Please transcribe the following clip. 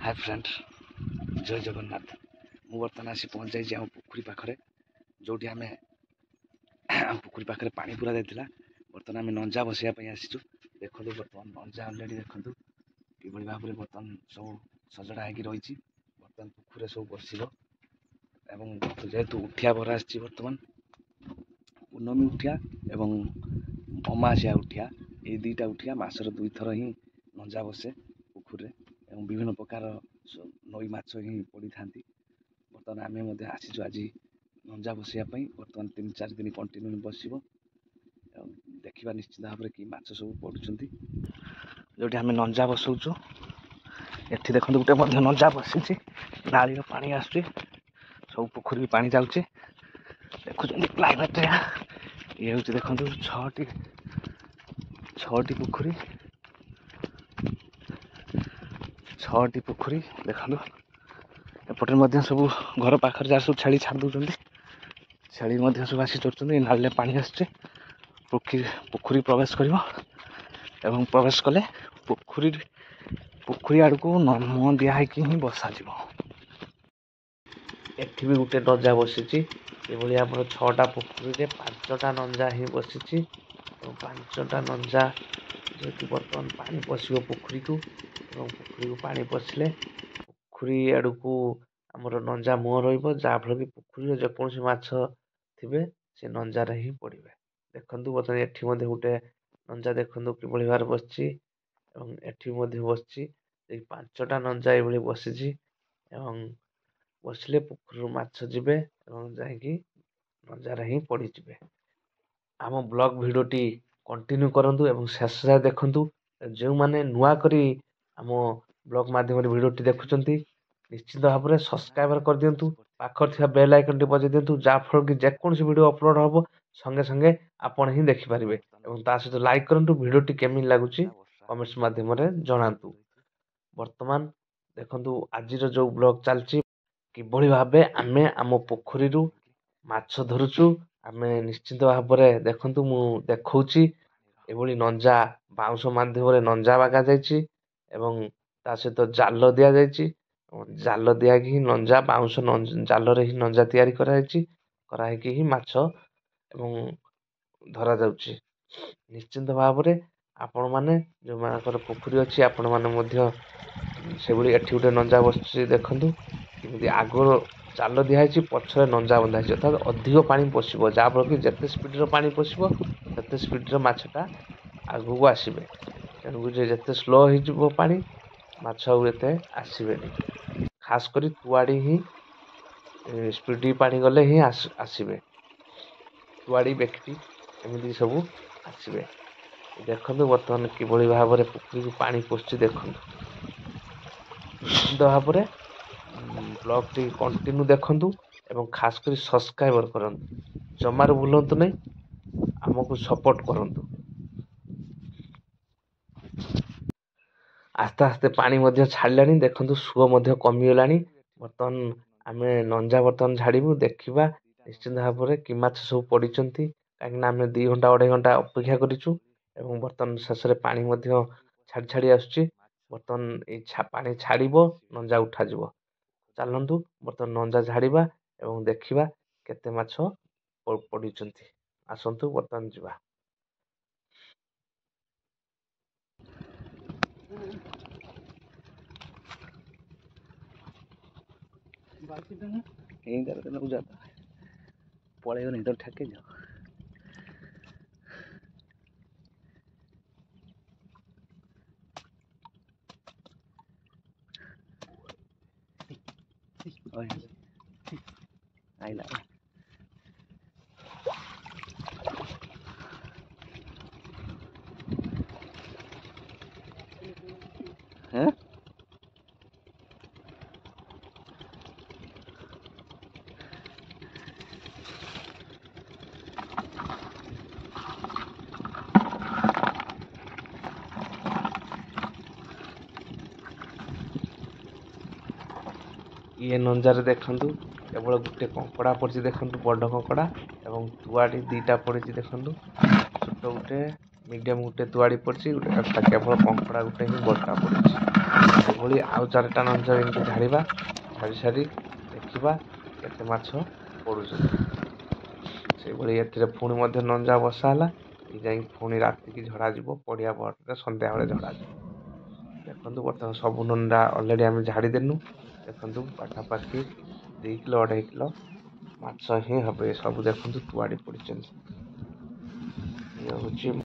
Hi friend जय जगन्नाथ मु बर्तमान आसी पहुँच जाइए आम पोखरी पाखे जो आम पोखरी पाखे पानी पूरा जाता बर्तमान आम नंजा बसैया आसीचु देखो बर्तमान नंजा अलरेडी देखो कि भाव में बर्तमान सब सजड़ा हो रही बर्तमान पोखरी सब बस जेहेतु उठिया भरा आसी बर्तमान पूर्णमी उठिया एवं अमासिया उठिया ये दुईटा उठिया मसर 2 थर ही नंजा बसे पोखरी एवं विभिन्न प्रकार नई माछ ही पड़ी था बर्तमान आम आसीचु आज नंजा बसैयापी बर्तमान 3-4 दिन कंटिन्यू बस देखा निश्चित भाव में कि माछ सब पड़ुंट जो आम नंजा बसौचु एठी देखो गोटे नंजा बसी नाली पानी आसुची सब पोखरी पानी जाऊँचे देखुं क्लाइमेट ये हूँ देखो 6टी पोखरी 6टी पोखरी देखो एपटे सब घर पाखे जहाँ सब छेली छाड़ दौरान छेली सब आसी चढ़ुं नाले पानी आसुचे पोखरी प्रवेश कर प्रवेश कले पोखरी आड़ को मुह दिखाई ही बसा एठी भी गोटे नंजा बसी आम 6टा पोखरी 5टा नंजा ही बसी 5टा नंजा जो बर्तमान पानी पशिब पोखरी को पानी पशिले पोखरी आड़ को आमर नंजा मुह रहा कि पोखरी जेकोसी माछ थे से नंजार ही पड़े देखु बर्तमान एटी गोटे नंजा देखु कि भाव बस एटी बस 5टा नंजा ये बसी बसले पोखर माछ जीवे जाकि नंजार ही पड़ी जीवे आम ब्लॉग भिडियोटी कंटिन्यू करूँ शेष जाए देखु जो मैंने नुआ करी आम ब्लॉग माध्यम भिडियोटी देखुं निश्चित भाव में सब्सक्राइब कर दिंतु पाखर बेल आइकन बजे दिंतु जहाँफल कि जेकोसी वीडियो अपलोड हम संगे संगे आपण ही देखिपारे सहित लाइक करूँ भिडियोटी केमी लगुच कमेंट्स माध्यम जनातु वर्तमान देखु आज जो ब्लॉग चलती किभली भाव आमे आम पोखरी माछ धरुचु आम निश्चित भाव में देखु मु देखौची एभली नंजा बाउंश माध्यम नंजा बागा जाइए सहित जाल दि जाइए जाल दिया ही नंजा बाउंश जाल ही नंजा तैयारी कराई ही माछ एवं धरा जाउची निश्चिंत भाव में आपण मैंने जो मानकर पोखरी अच्छी आपण मैंने से एठी गोटे नंजा बस देखु कि आग जाल दिखाई पछरे नंजा बंधा अर्थात अधिक पानी पशिब जहाँफल कि जिते स्पीड पानी पशिब से स्पीड माछटा आगू आसबे तेणुक जिते स्लो हो पानी माछ आते आसबे खास कर तुआड़ी ही स्पीड पानी गले ही आसबे तुआड़ी बेकटी एमती सब आसबे देखु बर्तमान किभली भाव में पोखरी को पानी पशुची देखु निश्चित भाव में ब्लॉग टी कंटिन्यू देखु एवं खास कर सब्सक्राइब करूँ जमार भूलु नहीं आमको सपोर्ट करूँ आस्ते आस्ते पानी छाड़ा देखु सुओ कमीगला बर्तमान आम नंजा बर्तमान झाड़ू देखा निश्चित भाव में कि माछ सब पड़ी कहीं आम 2 घंटा 2.5 घंटा अपेक्षा करूँ बर्तमान शेष में पानी छाड़ी छाड़ी आसुची बर्तमान ये पानी छाड़ नंजा उठा चलतु बर्तमान नंजा झाड़ा एवं देखा केते माछ पड़ी आसतु बर्तमान जावा पड़ेगा नहीं तो ठेके जाओ आइला हैं ये नंजार देखु केवल गोटे कंकड़ा पड़ी देखु बड़ कंकड़ा एवं तुआड़ी 2टा पड़ी देखु छोट गोटे मीडियम गोटे तुआड़ी पड़ी गोटे केवल कंकड़ा गोटे ही बड़टा पड़ी ସେଭଳି ଆଉ 4ଟା ନଞ୍ଜ ଏମିତି ଝାଡ଼ିବା। ଝାଡ଼ି ସାରି ଦେଖିବା କେତେ ମାଛ ପଡ଼ୁଛନ୍ତି। ସେଇଭଳି ଏଥିରେ ପୁଣି ମଧ୍ୟ ନଞ୍ଜା ବସା ହେଲା। ଏ ଯାଇକି ପୁଣି ରାତିକି ଝଡ଼ାଯିବ, ପଡ଼ିଆ ପରରେ ସନ୍ଧ୍ୟାବେଳେ ଝଡ଼ାଯିବ। ଦେଖନ୍ତୁ ବର୍ତ୍ତମାନ ସବୁ ନଣ୍ଡା ଅଲରେଡ଼ି ଆମେ ଝାଡ଼ିଦେଲୁ। ଦେଖନ୍ତୁ ପାଖାପାଖି 2 କିଲୋ 2.5 କିଲୋ ମାଛ ହିଁ ହେବେ। ସବୁ ଦେଖନ୍ତୁ ତୁଆଡ଼ି ପଡ଼ିଛନ୍ତି। ଇଏ ହେଉଛି